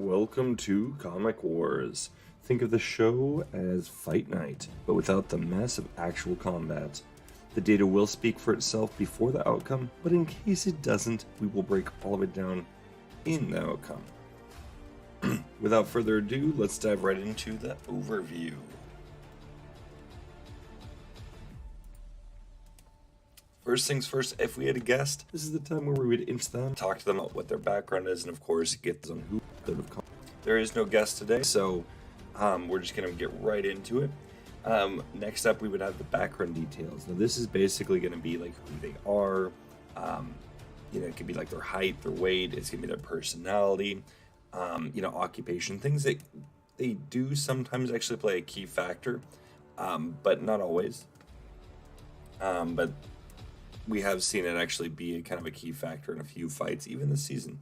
Welcome to Comic Wars. Think of the show as Fight Night, but without the mess of actual combat. The data will speak for itself before the outcome, but in case it doesn't, we will break all of it down in the outcome. Without further ado, let's dive right into the overview. First things first, if we had a guest, this is the time where we would introduce them, talk to them about what their background is, and of course, get them on who they would come. There is no guest today, so we're just going to get right into it. Next up, we would have the background details. Now, this is basically going to be like who they are. It could be like their height, their weight. It's going to be their personality, occupation. Things that they do sometimes actually play a key factor, but not always. But we have seen it actually be kind of a key factor in a few fights, even this season.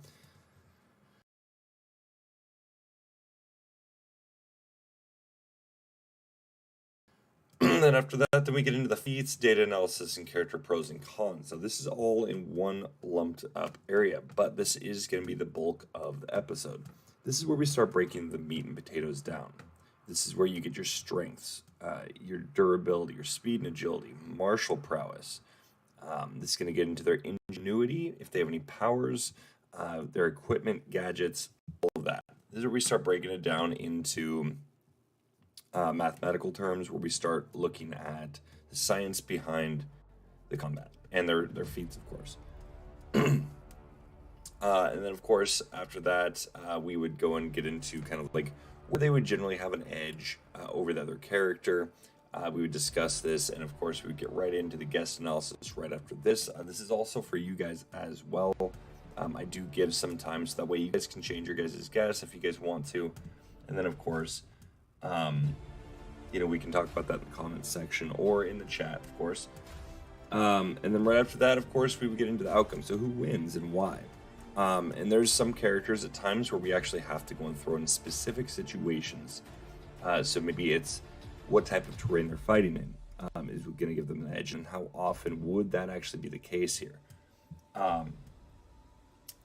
Then after that, then we get into the feats, data analysis, and character pros and cons. So this is all in one lumped up area, but this is going to be the bulk of the episode. This is where we start breaking the meat and potatoes down. This is where you get your strengths, your durability, your speed and agility, martial prowess. This is going to get into their ingenuity, if they have any powers, their equipment, gadgets, all of that. This is where we start breaking it down into mathematical terms, where we start looking at the science behind the combat and their feats, of course. And then, of course, after that, we would go and get into kind of like where they would generally have an edge over the other character. We would discuss this, and of course, we would get right into the guest analysis right after this. This is also for you guys as well. I do give some time so that way you guys can change your guys' guests if you guys want to. And then, of course, we can talk about that in the comments section or in the chat, of course. And then right after that, of course, we would get into the outcome. So who wins and why? And there's some characters at times where we actually have to go and throw in specific situations. So maybe it's what type of terrain they're fighting in is going to give them an edge, and how often would that actually be the case here. And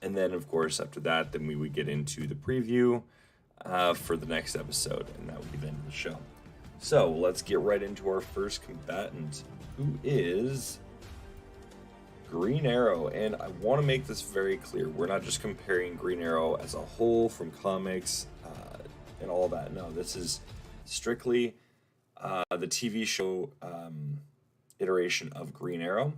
then, of course, after that, then we would get into the preview for the next episode, and that would be the end of the show. So let's get right into our first combatant, who is Green Arrow. And I want to make this very clear. We're not just comparing Green Arrow as a whole from comics and all that. No, this is strictly the TV show iteration of Green Arrow.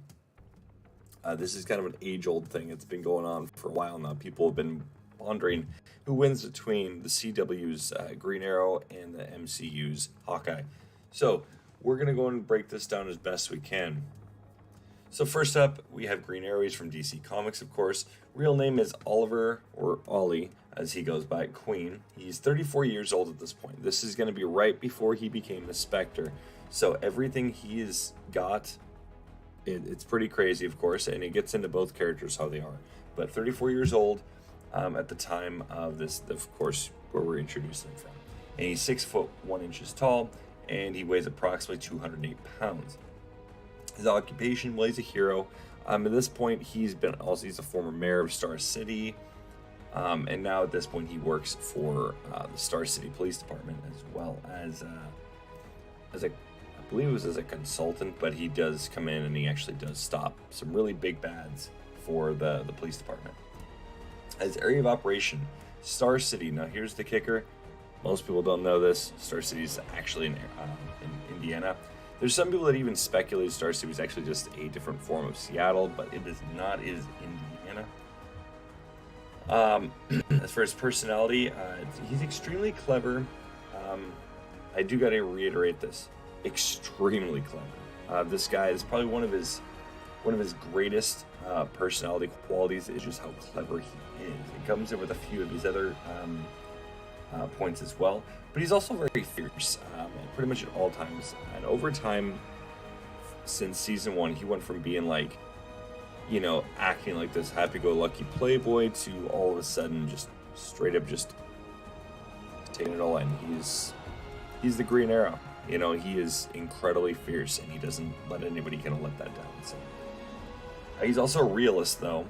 This is kind of an age-old thing. It's been going on for a while now. People have been pondering who wins between the CW's Green Arrow and the MCU's Hawkeye. So we're going to go and break this down as best we can. So first up, we have Green Arrow. He's from DC Comics, of course. Real name is Oliver, or Ollie, as he goes by, Queen. He's 34 years old at this point. This is going to be right before he became the Spectre. So everything he has got, it's pretty crazy, of course, and it gets into both characters how they are. But 34 years old at the time of this, of course, where we're introducing him from. And he's 6'1" tall, and he weighs approximately 208 pounds. His occupation, well, he's a hero. At this point, he's a former mayor of Star City, and now at this point, he works for the Star City Police Department, as well as I believe it was as a consultant, but he does come in and he actually does stop some really big bads for the police department. His area of operation, Star City. Now, here's the kicker. Most people don't know this. Star City is actually in Indiana. There's some people that even speculate Star City was actually just a different form of Seattle, but it is not. It is Indiana. As for his personality, he's extremely clever. I do got to reiterate this: extremely clever. This guy is probably one of his greatest personality qualities is just how clever he is. It comes in with a few of his other points as well, but he's also very fierce, pretty much at all times. And over time, since season 1, he went from being like, acting like this happy-go-lucky playboy to all of a sudden just straight up just taking it all in. He's the Green Arrow. He is incredibly fierce, and he doesn't let anybody kind of let that down. So he's also a realist, though.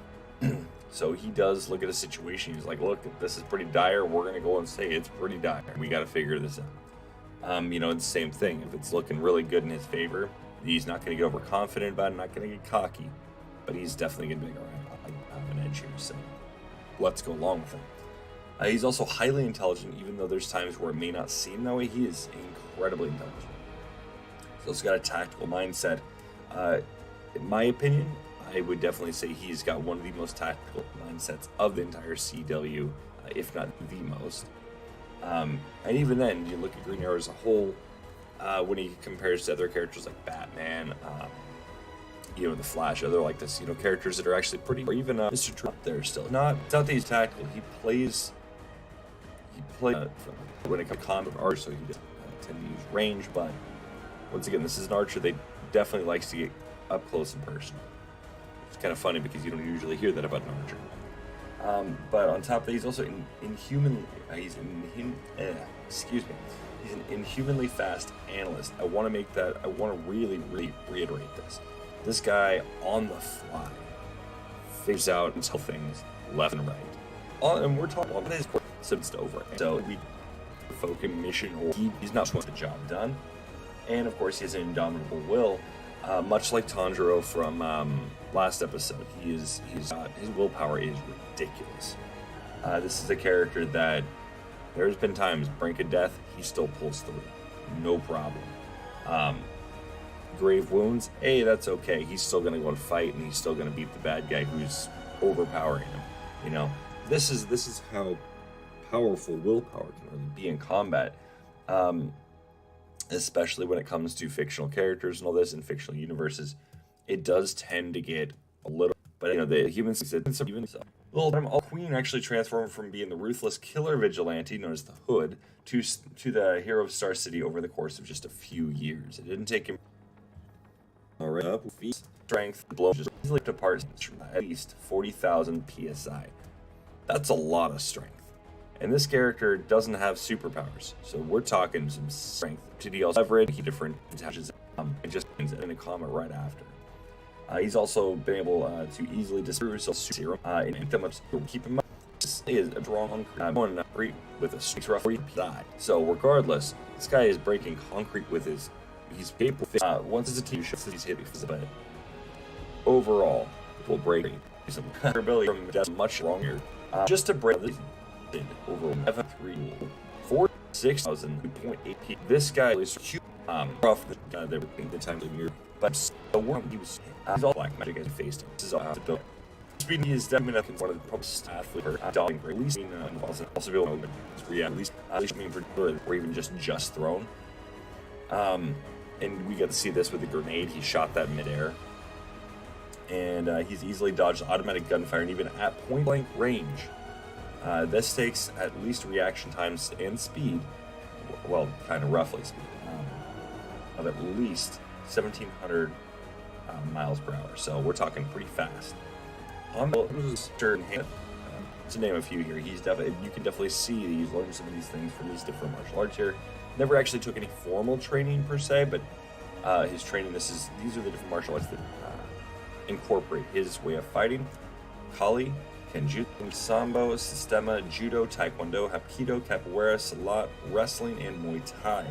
So he does look at a situation. He's like, look, this is pretty dire. We're going to go and say it's pretty dire. We got to figure this out. It's the same thing. If it's looking really good in his favor, he's not going to get overconfident about it, not going to get cocky. But he's definitely going to be an edge here. So let's go along with him. He's also highly intelligent, even though there's times where it may not seem that way. He is incredibly intelligent. So he's got a tactical mindset. In my opinion, I would definitely say he's got one of the most tactical mindsets of the entire CW, if not the most. And even then, you look at Green Arrow as a whole, when he compares to other characters like Batman, the Flash, other like this, characters that are actually pretty, or even Mr. Trump there still. It's not that he's tactical. He plays when it comes to combat art, so he doesn't tend to use range, but once again, this is an archer that definitely likes to get up close and personal. It's kind of funny because you don't usually hear that about an archer. But on top of that, he's also he's an inhumanly fast analyst. I want to really, really reiterate this. This guy on the fly figures out and tell things left and right. And we're talking about his course since over. So we focus mission, or he's not supposed to get the job done. And of course, he has an indomitable will, much like Tanjiro from last episode. His willpower is ridiculous. This is a character that there's been times, brink of death, he still pulls through, no problem. Grave wounds, hey, that's okay. He's still gonna go and fight, and he's still gonna beat the bad guy who's overpowering him. This is how powerful willpower can really be in combat. Especially when it comes to fictional characters and all this in fictional universes, it does tend to get a little. But the humans even so. Well, Queen actually transformed from being the ruthless killer vigilante known as the Hood to the hero of Star City over the course of just a few years. It didn't take him. All right, up feet, strength, blow just easily apart at least 40,000 psi. That's a lot of strength. And this character doesn't have superpowers, so we're talking some strength. He also leverage different attaches and just in a combat right after. He's also been able to easily disprove serum and them up. Keep in mind, this is a drawn concrete with a strength rough die. So regardless, this guy is breaking concrete with he's capable. Once it's a team, he's hit but overall, will break his ability from death much stronger. Just to break this. Over 6,000.8 p. This guy is huge. Rough the time of year, but the worm he's all black magic as he faced him. This is all to build. Speed is definitely one of the probably athletes for dogging at least also be able to at least for good or even just thrown. And we get to see this with the grenade. He shot that midair, and he's easily dodged automatic gunfire and even at point blank range. This takes at least reaction times and speed, well, kind of roughly speed, of at least 1,700 miles per hour. So we're talking pretty fast. To name a few here, you can definitely see that he's learned some of these things from these different martial arts here. Never actually took any formal training per se, but his training, these are the different martial arts that incorporate his way of fighting. Kali, Kenjutsu, Sambo, Sistema, Judo, Taekwondo, Hapkido, Capoeira, Salat, Wrestling, and Muay Thai.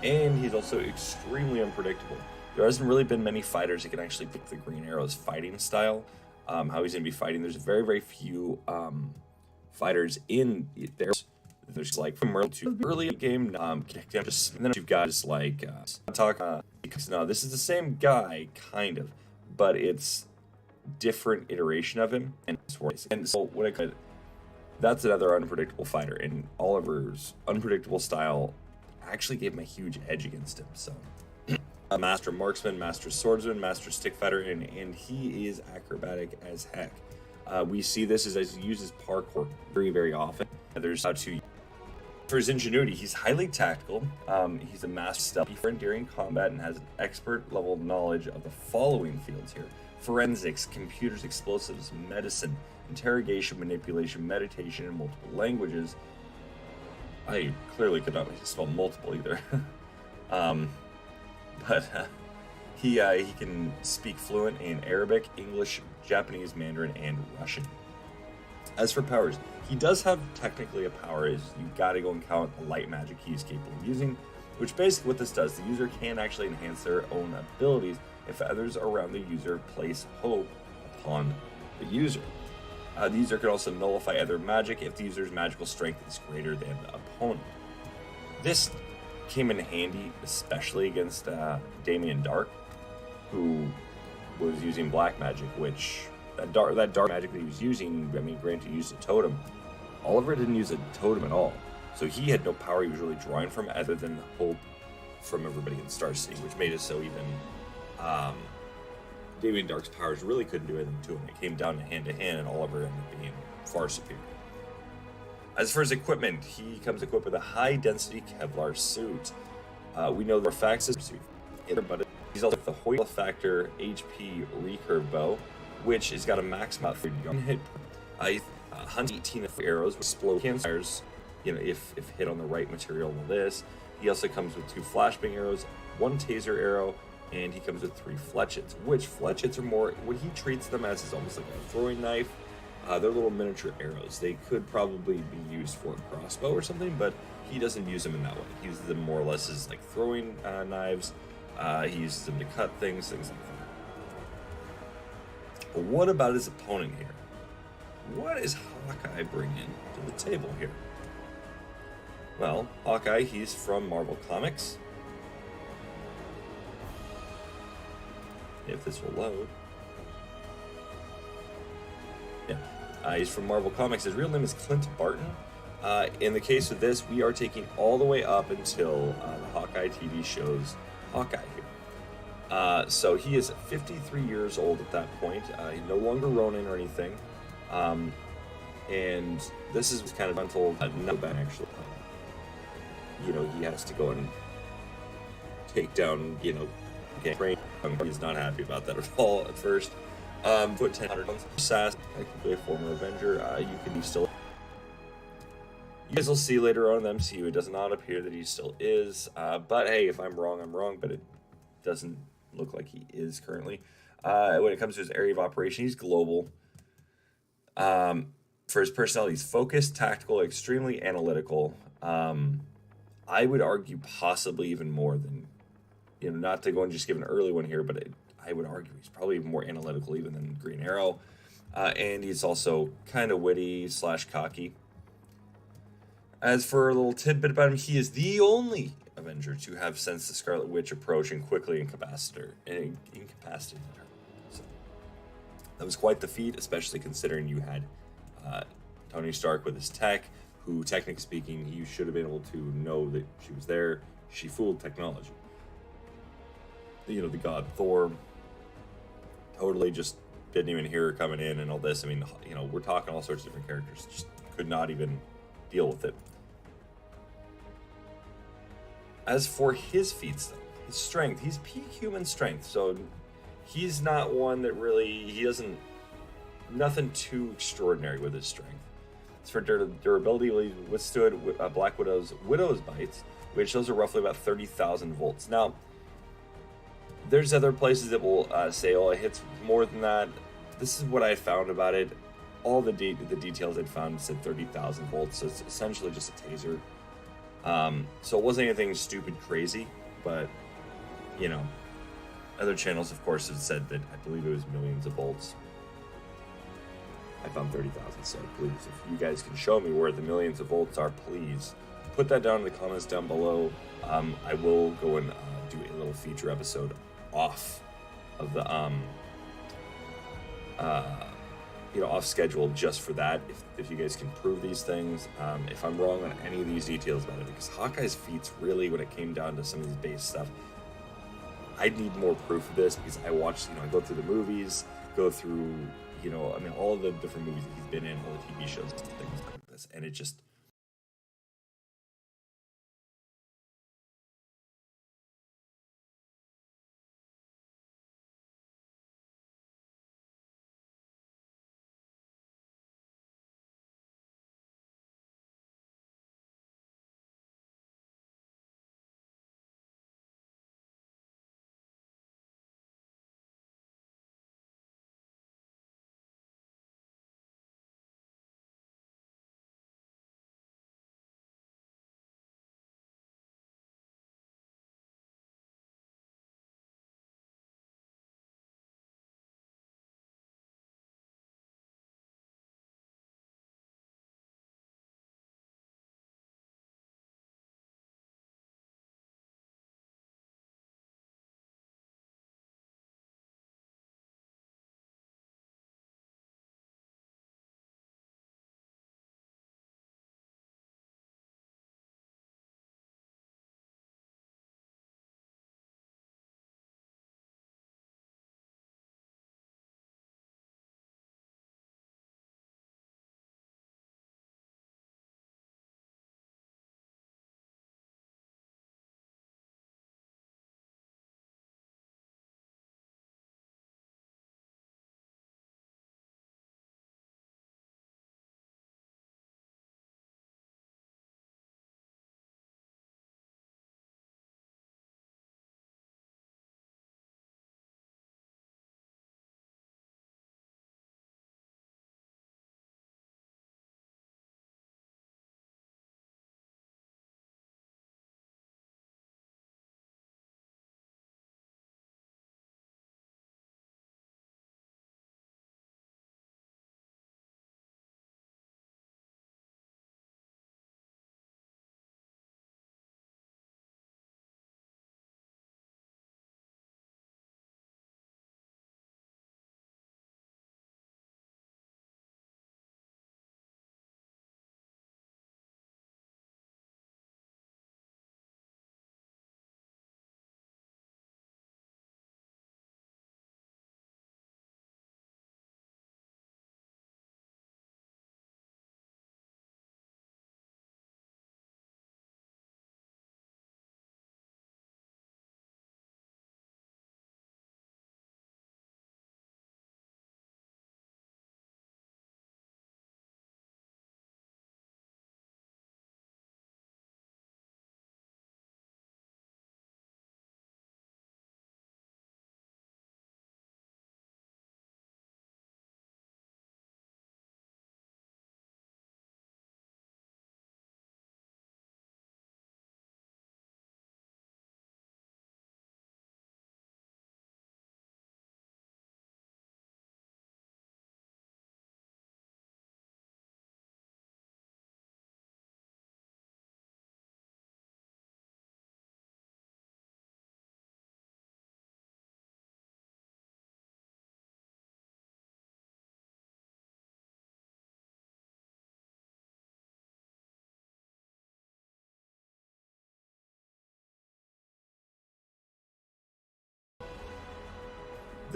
And he's also extremely unpredictable. There hasn't really been many fighters that can actually pick the Green Arrow's fighting style, how he's going to be fighting. There's very, very few fighters in there. There's like from early to early game, and then you've got just like no, this is the same guy, kind of, but it's different iteration of him, and so that's another unpredictable fighter, and Oliver's unpredictable style actually gave him a huge edge against him. So a master marksman, master swordsman, master stick fighter, and he is acrobatic as heck. We see this as he uses parkour very, very often. There's two. For his ingenuity, he's highly tactical. He's a master stealthy during combat and has an expert level knowledge of the following fields here: forensics, computers, explosives, medicine, interrogation, manipulation, meditation, and multiple languages. I clearly could not spell multiple either. But he can speak fluent in Arabic, English, Japanese, Mandarin, and Russian. As for powers, he does have technically a power. Is you got to go and count the light magic he's capable of using, which basically what this does, the user can actually enhance their own abilities if others around the user place hope upon the user. The user can also nullify other magic if the user's magical strength is greater than the opponent. This came in handy, especially against Damien Dark, who was using black magic, which that dark magic that he was using, I mean, granted, he used a totem. Oliver didn't use a totem at all, so he had no power he was really drawing from other than hope from everybody in Star City, which made it so even Damien Dark's powers really couldn't do anything to him. It came down to hand, and Oliver ended up being far superior. As for his equipment, he comes equipped with a high-density Kevlar suit. We know the Fax's suit, but he's also the Hoyle Factor HP recurve bow, which has got a maximum for hit. He hunts 18 arrows with explode cancers, if hit on the right material with this. He also comes with 2 flashbang arrows, 1 taser arrow, and he comes with 3 fletchets, which fletchets are more, what he treats them as is almost like a throwing knife. They're little miniature arrows. They could probably be used for a crossbow or something, but he doesn't use them in that way. He uses them more or less as like throwing knives. He uses them to cut things like that. But what about his opponent here? What is Hawkeye bringing to the table here? Well, Hawkeye, he's from Marvel Comics. If this will load. Yeah. He's from Marvel Comics. His real name is Clint Barton. In the case of this, we are taking all the way up until the Hawkeye TV show's Hawkeye here. So he is 53 years old at that point. He's no longer Ronin or anything. And this is kind of until no back actually. He has to go and take down, Brain. He's not happy about that at all at first. Put 1000 Sass, technically a former Avenger. You can still. You guys will see later on in the MCU. It does not appear that he still is. But hey, if I'm wrong, I'm wrong. But it doesn't look like he is currently. When it comes to his area of operation, he's global. For his personality, he's focused, tactical, extremely analytical. I would argue possibly even more than, not to go and just give an early one here, but I would argue he's probably even more analytical even than Green Arrow. And he's also kind of witty / cocky. As for a little tidbit about him, he is the only Avenger to have sensed the Scarlet Witch approach and quickly incapacitated her. So, that was quite the feat, especially considering you had Tony Stark with his tech, who, technically speaking, you should have been able to know that she was there. She fooled technology. The god Thor totally just didn't even hear her coming in and all this. I mean, we're talking all sorts of different characters. Just could not even deal with it. As for his feats, though, his strength, he's peak human strength. So he's not one that really, nothing too extraordinary with his strength. As for durability, he withstood Black Widow's bites, which those are roughly about 30,000 volts. Now, there's other places that will say, it hits more than that. This is what I found about it. All the details I'd found said 30,000 volts, so it's essentially just a taser. So it wasn't anything stupid crazy, but, other channels, of course, have said that I believe it was millions of volts. I found 30,000, so please, if you guys can show me where the millions of volts are, please put that down in the comments down below. I will go and do a little feature episode off of the off schedule just for that, if you guys can prove these things. If I'm wrong on any of these details about it, because Hawkeye's feats really, when it came down to some of these base stuff, I'd need more proof of this, because I watched, I go through the movies, go through, all the different movies that he's been in, all the TV shows, things like this, and it just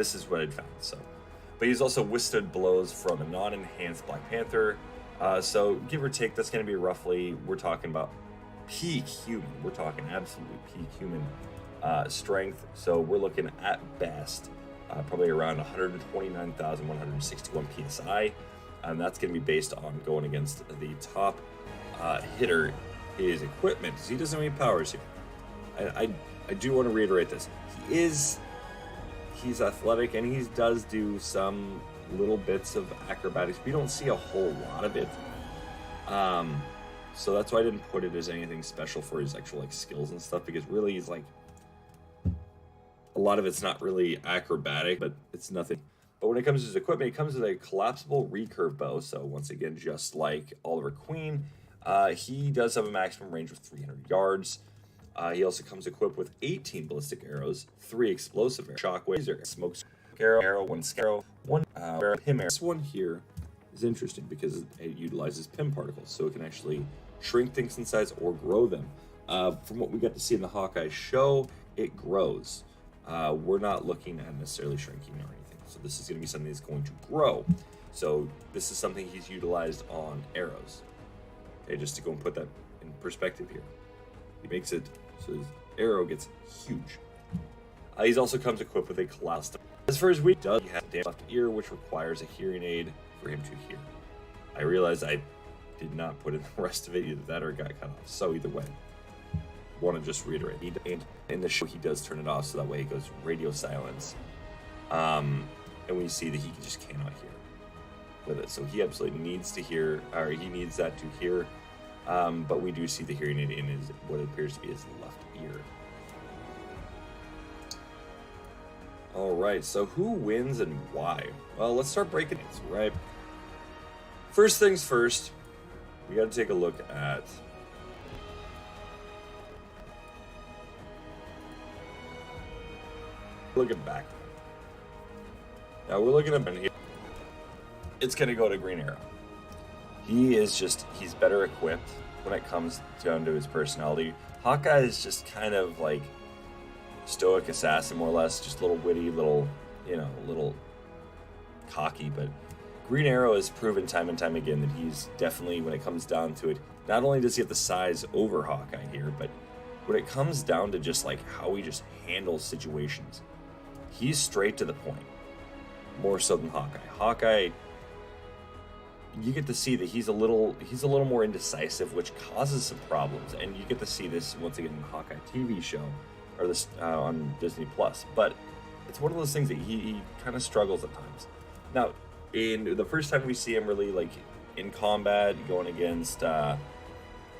this is what I'd found. So, but he's also withstood blows from a non-enhanced Black Panther. So give or take, that's going to be roughly, we're talking about peak human. We're talking absolutely peak human strength. So we're looking at best probably around 129,161 psi. And that's going to be based on going against the top hitter, his equipment, because he doesn't have any powers here. And I do want to reiterate this. He's athletic, and he does do some little bits of acrobatics. We don't see a whole lot of it. So that's why I didn't put it as anything special for his actual like skills and stuff, because really he's like, a lot of it's not really acrobatic, but it's nothing. But when it comes to his equipment, it comes with a collapsible recurve bow. So once again, just like Oliver Queen, he does have a maximum range of 300 yards. He also comes equipped with 18 ballistic arrows, 3 explosive arrows, shockwave, smoke arrow, 1 arrow, 1 pim arrow. This one here is interesting because it utilizes pim particles, so it can actually shrink things in size or grow them. From what we got to see in the Hawkeye show, it grows. We're not looking at necessarily shrinking or anything. So this is going to be something that's going to grow. So this is something he's utilized on arrows. Okay, just to go and put that in perspective here. He makes it so his arrow gets huge. He also comes equipped with a collapsible. As for his weak, he has a left ear, which requires a hearing aid for him to hear. I realized I did not put in the rest of it, either that or it got cut off. So either way, I want to just reiterate. And in the show, he does turn it off, so that way it goes radio silence. And we see that he just cannot hear with it. So he absolutely needs to hear, or he needs that to hear. But we do see the hearing aid in his, what appears to be his left ear. All right, so who wins and why? Well, let's start breaking it, right? First things first, we got to take a look at back. Now we're looking at Ben here. It's gonna go to Green Arrow. He's better equipped when it comes down to his personality. Hawkeye is just kind of like stoic assassin, more or less, just a little witty, little cocky, but Green Arrow has proven time and time again that he's definitely, when it comes down to it, not only does he have the size over Hawkeye here, but when it comes down to just like how he just handles situations, he's straight to the point, more so than Hawkeye. Hawkeye, you get to see that he's a little more indecisive, which causes some problems, and you get to see this once again in the Hawkeye TV show, or this on Disney Plus. But it's one of those things that he kind of struggles at times. Now, in the first time we see him really like in combat, going against the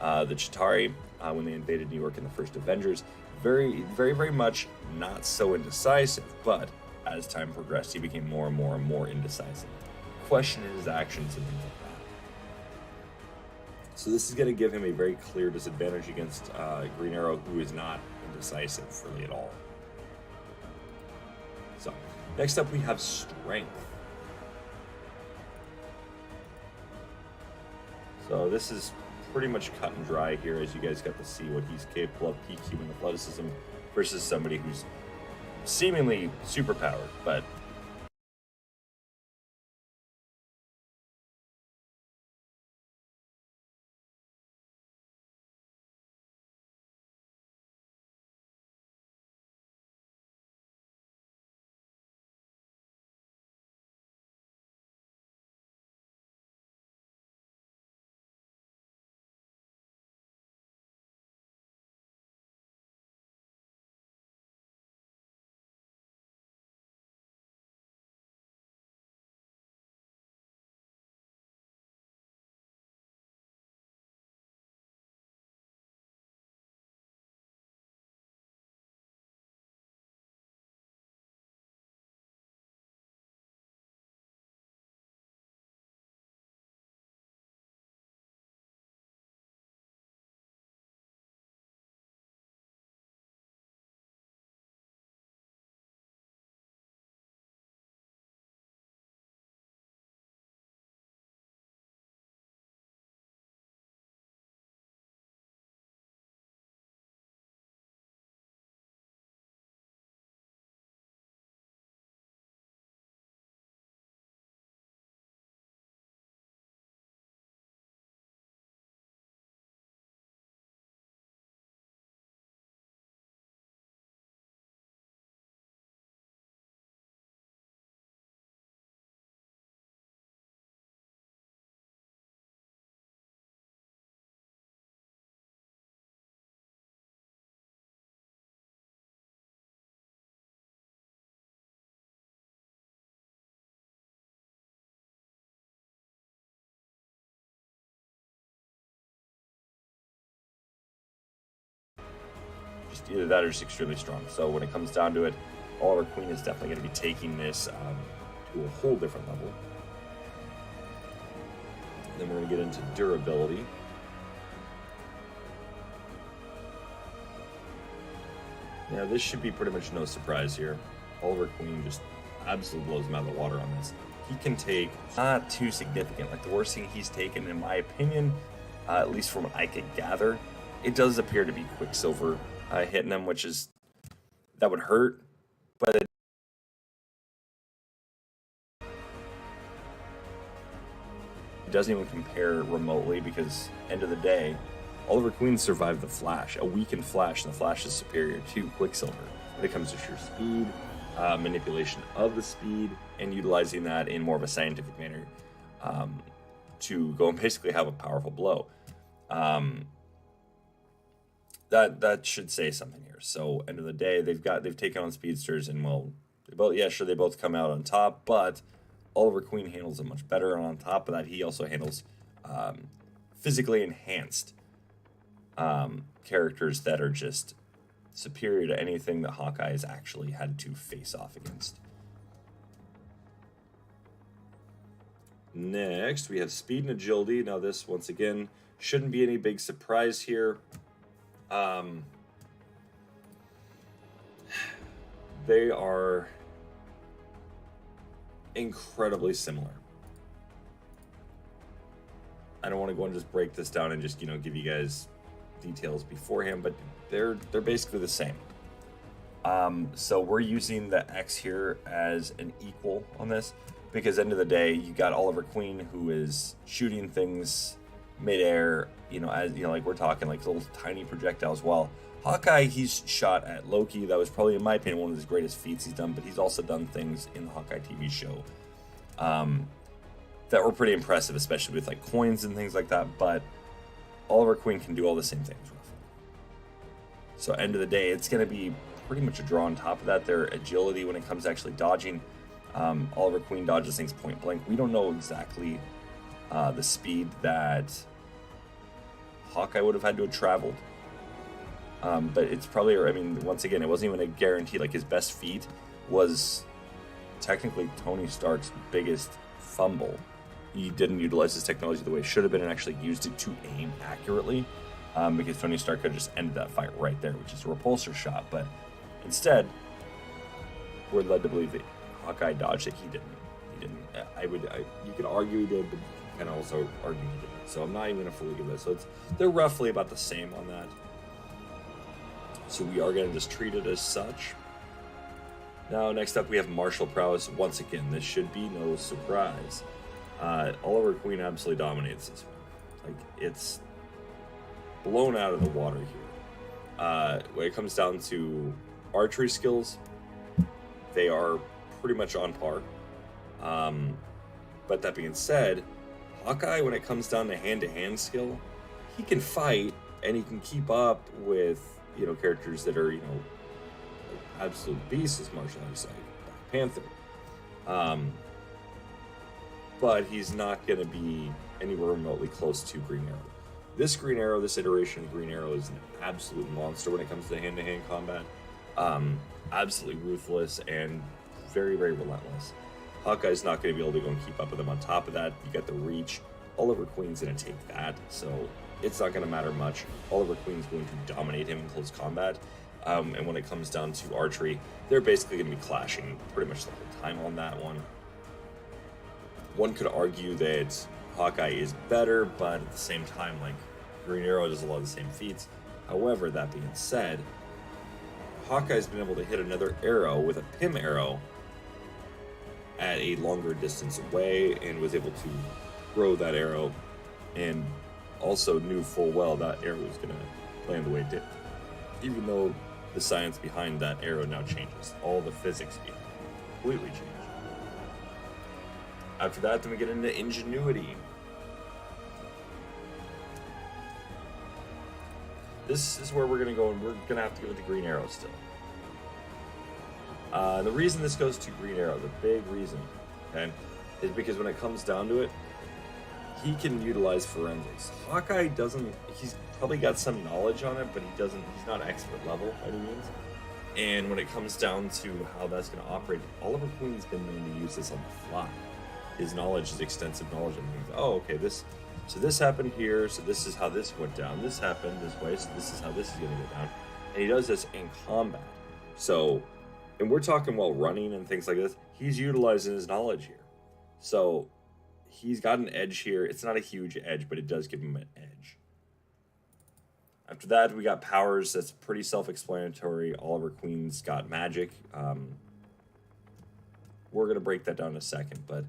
Chitauri when they invaded New York in the first Avengers, very, very, very much not so indecisive. But as time progressed, he became more and more and more indecisive, questioning his actions and things like that. So this is going to give him a very clear disadvantage against Green Arrow, who is not indecisive really at all. So next up we have strength. So this is pretty much cut and dry here, as you guys got to see what he's capable of, peak human athleticism versus somebody who's seemingly superpowered, but just either that or just extremely strong. So when it comes down to it, Oliver Queen is definitely going to be taking this to a whole different level. Then we're going to get into durability. Yeah, this should be pretty much no surprise here. Oliver Queen just absolutely blows him out of the water on this. He can take not too significant. Like the worst thing he's taken, in my opinion, at least from what I could gather, it does appear to be Quicksilver hitting him, which is, that would hurt, but it doesn't even compare remotely because, end of the day, Oliver Queen survived the Flash, a weakened Flash, and the Flash is superior to Quicksilver when it comes to sheer speed, manipulation of the speed, and utilizing that in more of a scientific manner to go and basically have a powerful blow. That should say something here. So, end of the day, they've taken on speedsters, and they both come out on top, but Oliver Queen handles it much better. And on top of that, he also handles physically enhanced characters that are just superior to anything that Hawkeye has actually had to face off against. Next, we have speed and agility. Now this, once again, shouldn't be any big surprise here. They are incredibly similar. I don't want to go and just break this down and just, give you guys details beforehand, but they're basically the same. So we're using the X here as an equal on this because end of the day, you got Oliver Queen who is shooting things midair, like we're talking like little tiny projectiles. While Hawkeye, he's shot at Loki. That was probably, in my opinion, one of his greatest feats he's done, but he's also done things in the Hawkeye TV show that were pretty impressive, especially with like coins and things like that. But Oliver Queen can do all the same things roughly. So end of the day, it's going to be pretty much a draw on top of that. Their agility when it comes to actually dodging. Oliver Queen dodges things point blank. We don't know exactly the speed that Hawkeye would have had to have traveled. But it's probably, once again, it wasn't even a guarantee. Like his best feat was technically Tony Stark's biggest fumble. He didn't utilize his technology the way it should have been and actually used it to aim accurately, because Tony Stark could have just ended that fight right there, which is a repulsor shot. But instead, we're led to believe that Hawkeye dodged it. He didn't. You could argue he did, but you can also argue he didn't. So I'm not even going to fully give this. So they're roughly about the same on that. So we are going to just treat it as such. Now, next up, we have martial prowess. Once again, this should be no surprise. Oliver Queen absolutely dominates this one. Like, it's blown out of the water here. When it comes down to archery skills, they are pretty much on par. But that being said, Hawkeye, when it comes down to hand-to-hand skill, he can fight and he can keep up with, characters that are, absolute beasts as martial arts, like Black Panther. But he's not going to be anywhere remotely close to Green Arrow. This Green Arrow, this iteration of Green Arrow is an absolute monster when it comes to hand-to-hand combat. Absolutely ruthless and very, very relentless. Hawkeye's not going to be able to go and keep up with him. On top of that, you got the reach. Oliver Queen's going to take that, so it's not going to matter much. Oliver Queen's going to dominate him in close combat. And when it comes down to archery, they're basically going to be clashing pretty much the whole time on that one. One could argue that Hawkeye is better, but at the same time, like, Green Arrow does a lot of the same feats. However, that being said, Hawkeye's been able to hit another arrow with a Pym arrow at a longer distance away and was able to throw that arrow and also knew full well that arrow was going to land the way it did. Even though the science behind that arrow now changes. All the physics behind it completely change. After that, then we get into ingenuity. This is where we're going to go, and we're going to have to go with the Green Arrow still. The reason this goes to Green Arrow, the big reason, okay, is because when it comes down to it, he can utilize forensics. Hawkeye doesn't. He's probably got some knowledge on it, but he's not expert level by any means. And when it comes down to how that's going to operate, Oliver Queen's been known to use this on the fly. His knowledge is extensive knowledge, and things. Oh, okay, so this happened here, so this is how this went down. This happened this way, so this is how this is going to go down. And he does this in combat. So, and we're talking while running and things like this. He's utilizing his knowledge here. So, he's got an edge here. It's not a huge edge, but it does give him an edge. After that, we got powers. That's pretty self-explanatory. Oliver Queen's got magic. We're going to break that down in a second, but